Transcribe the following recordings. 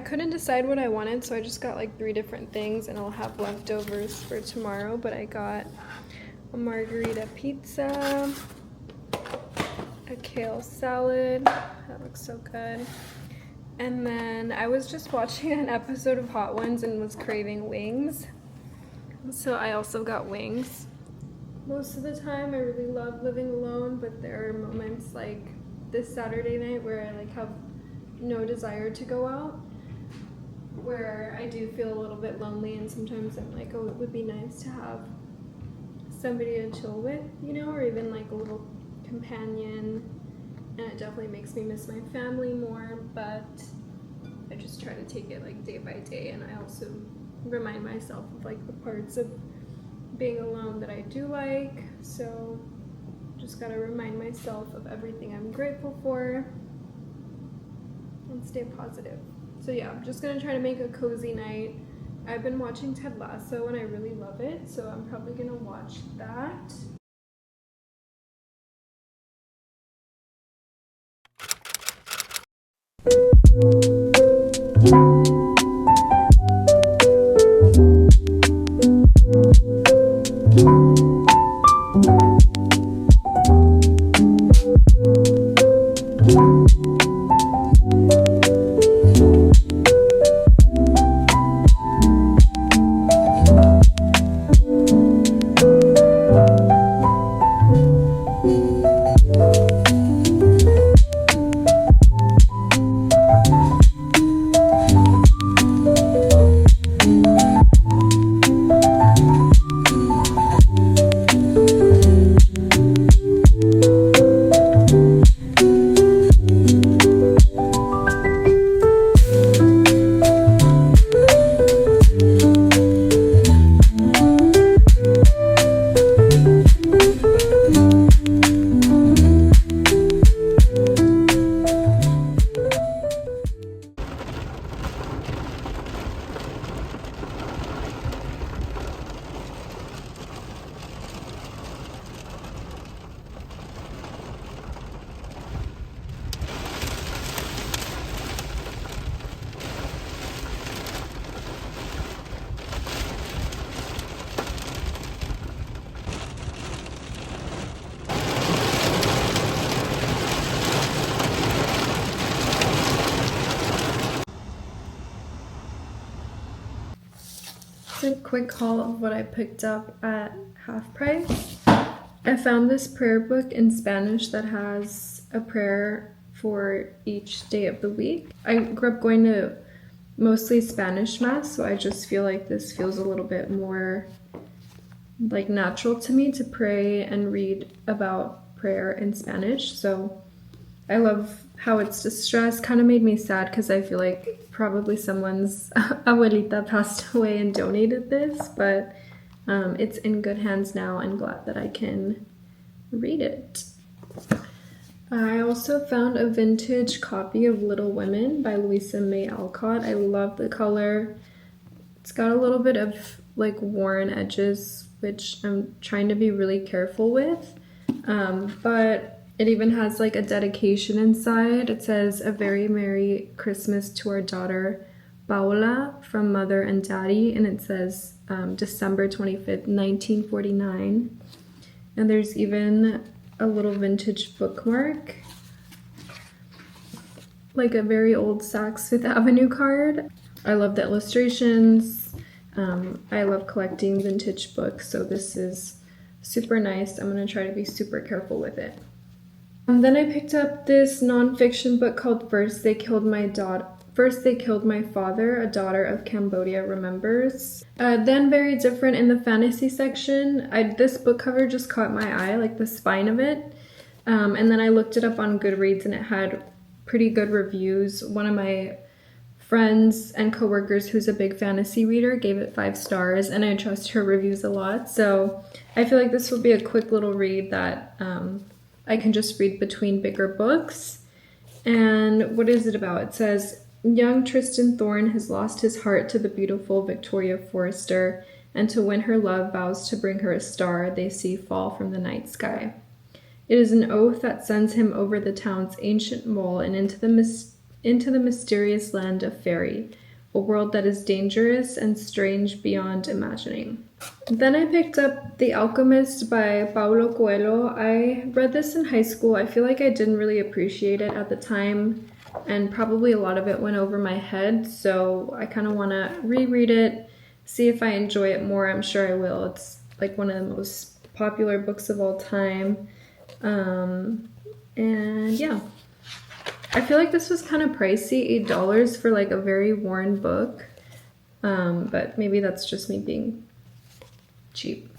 couldn't decide what I wanted, so I just got like 3 different things, and I'll have leftovers for tomorrow. But I got a margarita pizza, a kale salad, that looks so good. And then I was just watching an episode of Hot Ones and was craving wings. So I also got wings. Most of the time I really love living alone, but there are moments like this Saturday night where I like have no desire to go out, where I do feel a little bit lonely, and sometimes I'm like, oh, it would be nice to have somebody to chill with, you know, or even like a little companion. And it definitely makes me miss my family more, but I just try to take it like day by day, and I also remind myself of like the parts of being alone that I do like. So just gotta remind myself of everything I'm grateful for and stay positive. So yeah, I'm just gonna try to make a cozy night. I've been watching Ted Lasso and I really love it, so I'm probably gonna watch that. A quick haul of what I picked up at half price. I found this prayer book in Spanish that has a prayer for each day of the week. I grew up going to mostly Spanish mass, so I just feel like this feels a little bit more like natural to me to pray and read about prayer in Spanish. So I love how it's distressed. Kind of made me sad because I feel like probably someone's abuelita passed away and donated this, but it's in good hands now. I'm glad that I can read it. I also found a vintage copy of Little Women by Louisa May Alcott. I love the color. It's got a little bit of like worn edges, which I'm trying to be really careful with, but it even has like a dedication inside. It says, "A very Merry Christmas to our daughter, Paola, from Mother and Daddy." And it says December 25th, 1949. And there's even a little vintage bookmark, like a very old Saks Fifth Avenue card. I love the illustrations. I love collecting vintage books, so this is super nice. I'm gonna try to be super careful with it. Then I picked up this nonfiction book called First They Killed My Father, A Daughter of Cambodia Remembers. Then very different in the fantasy section. This book cover just caught my eye, like the spine of it. And then I looked it up on Goodreads and it had pretty good reviews. One of my friends and coworkers who's a big fantasy reader gave it 5 stars, and I trust her reviews a lot. So I feel like this will be a quick little read that I can just read between bigger books. And what is it about? It says, young Tristan Thorne has lost his heart to the beautiful Victoria Forrester, and to win her love vows to bring her a star they see fall from the night sky. It is an oath that sends him over the town's ancient mole and into the into the mysterious land of fairy, a world that is dangerous and strange beyond imagining. Then I picked up The Alchemist by Paulo Coelho. I read this in high school. I feel like I didn't really appreciate it at the time, and probably a lot of it went over my head, so I kind of want to reread it, see if I enjoy it more. I'm sure I will. It's like one of the most popular books of all time. And yeah. I feel like this was kind of pricey, $8 for like a very worn book. But maybe that's just me being cheap.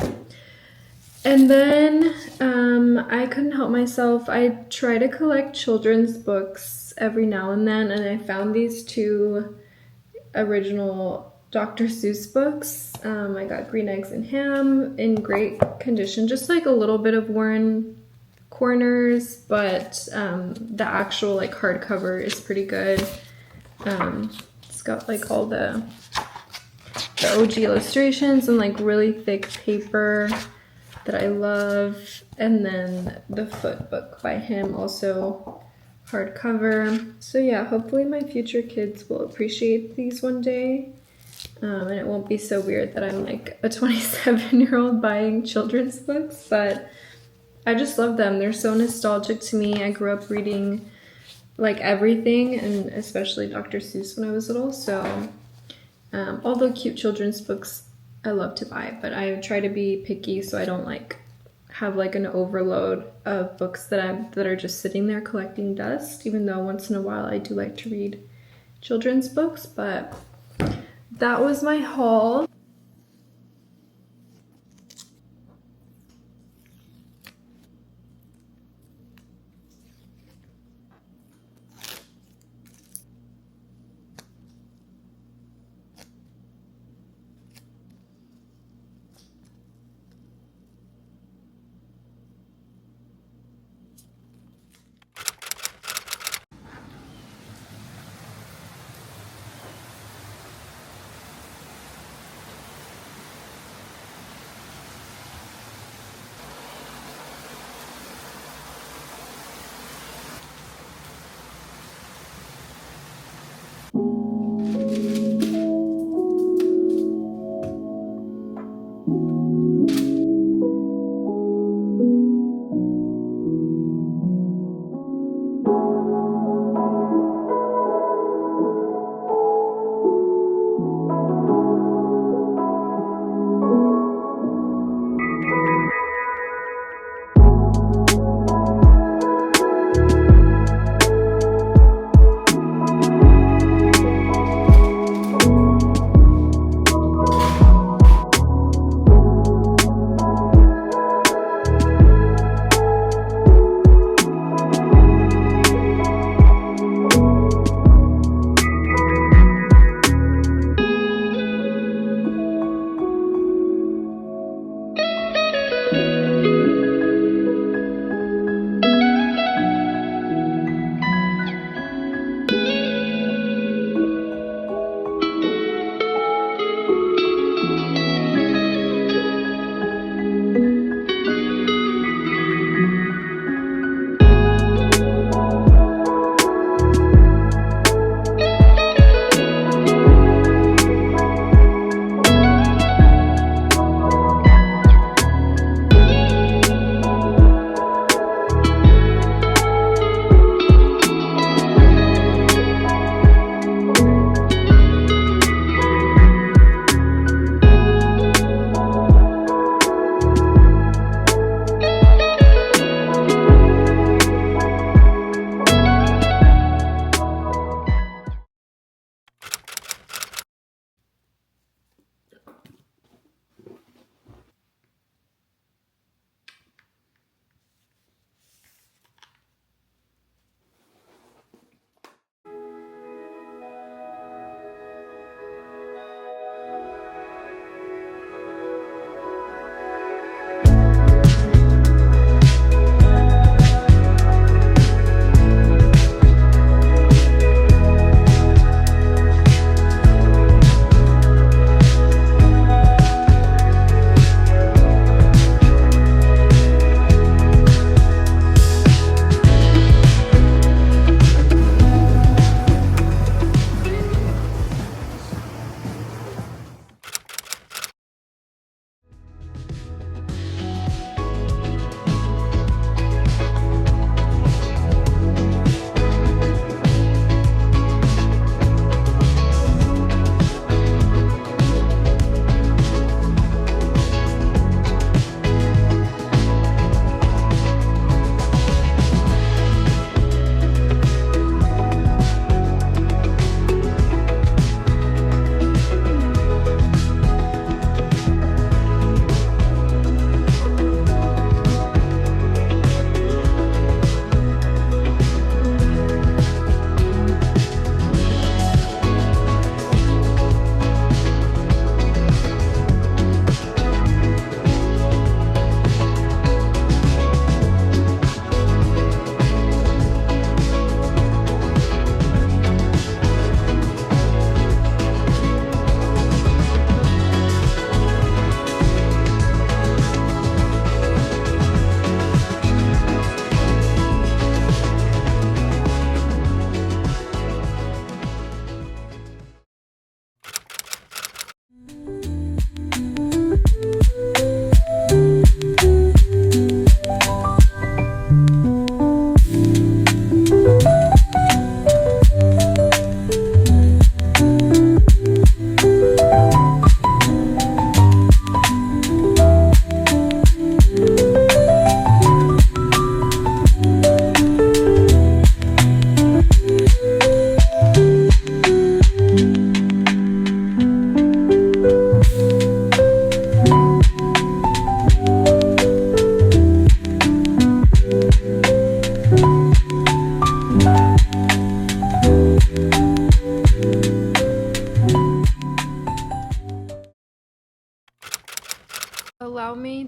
And then I couldn't help myself. I try to collect children's books every now and then, and I found these two original Dr. Seuss books. I got Green Eggs and Ham in great condition, just like a little bit of worn corners, but the actual like hardcover is pretty good. It's got like all the OG illustrations and like really thick paper that I love, and then the foot book by him, also hardcover. So yeah, hopefully my future kids will appreciate these one day, and it won't be so weird that I'm like a 27-year-old buying children's books, but I just love them. They're so nostalgic to me. I grew up reading like everything, and especially Dr. Seuss when I was little, so although cute children's books I love to buy, but I try to be picky so I don't like have like an overload of books that are just sitting there collecting dust, even though once in a while I do like to read children's books. But that was my haul.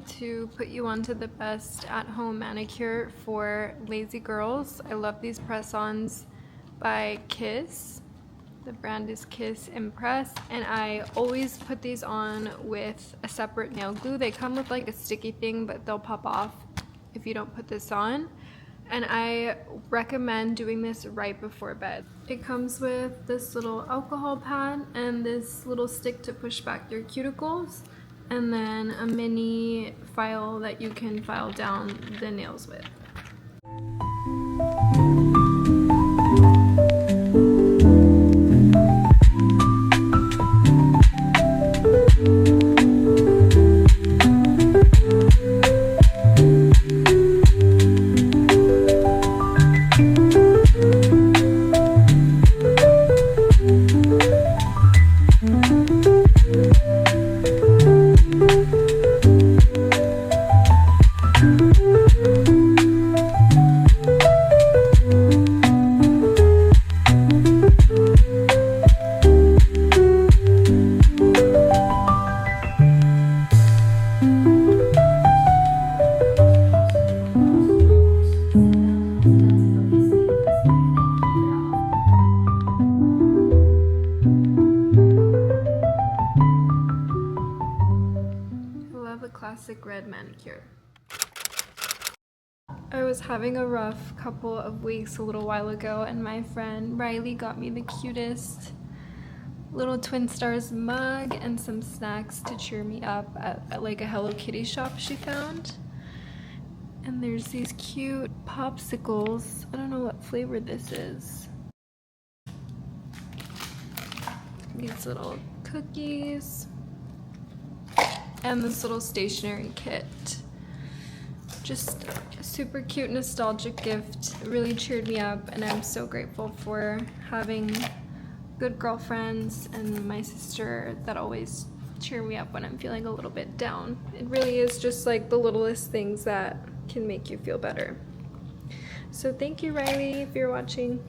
me to put you onto the best at-home manicure for lazy girls. I love these press-ons by Kiss. The brand is Kiss Impress, and I always put these on with a separate nail glue. They come with like a sticky thing, but they'll pop off if you don't put this on. And I recommend doing this right before bed. It comes with this little alcohol pad and this little stick to push back your cuticles, and then a mini file that you can file down the nails with. Classic red manicure. I was having a rough couple of weeks a little while ago, and my friend Riley got me the cutest little Twin Stars mug and some snacks to cheer me up at like a Hello Kitty shop she found. And there's these cute popsicles. I don't know what flavor this is. These little cookies. And this little stationery kit. Just a super cute nostalgic gift. It really cheered me up, and I'm so grateful for having good girlfriends and my sister that always cheer me up when I'm feeling a little bit down. It really is just like the littlest things that can make you feel better. So thank you, Riley, if you're watching.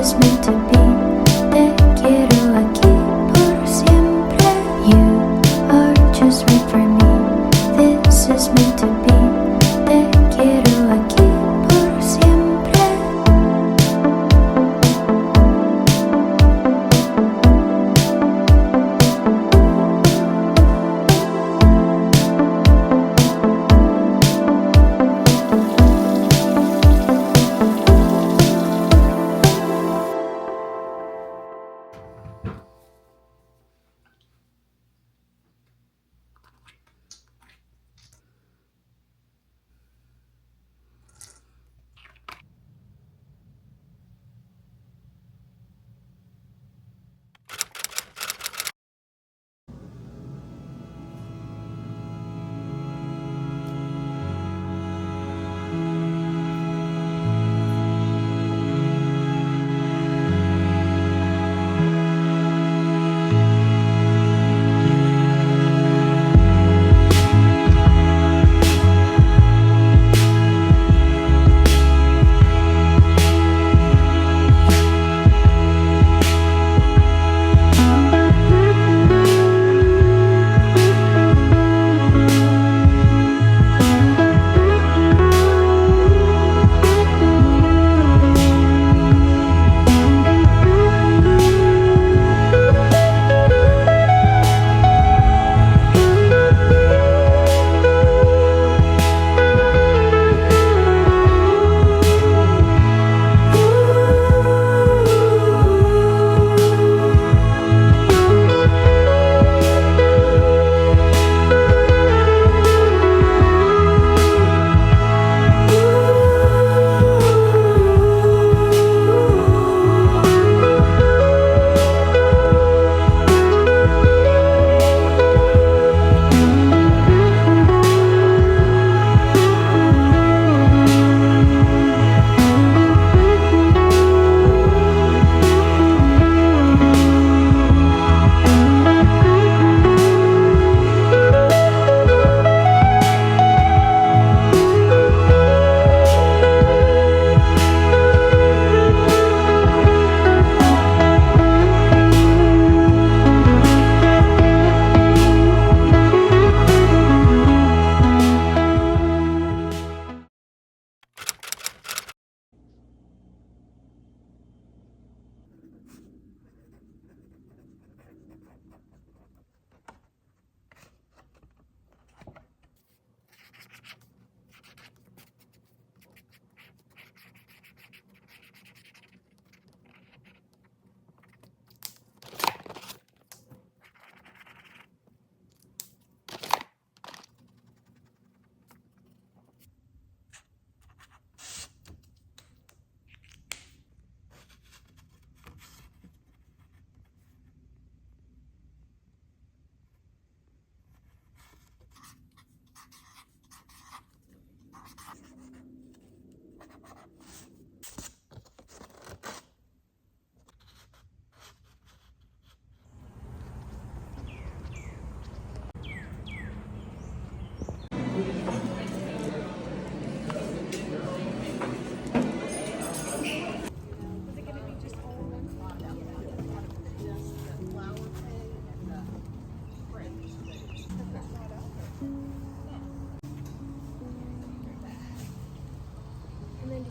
is meant to be. Te quiero aquí por siempre. You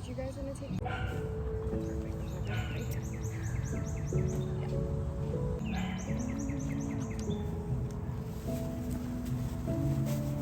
Did you guys want to take? Perfect. Right here.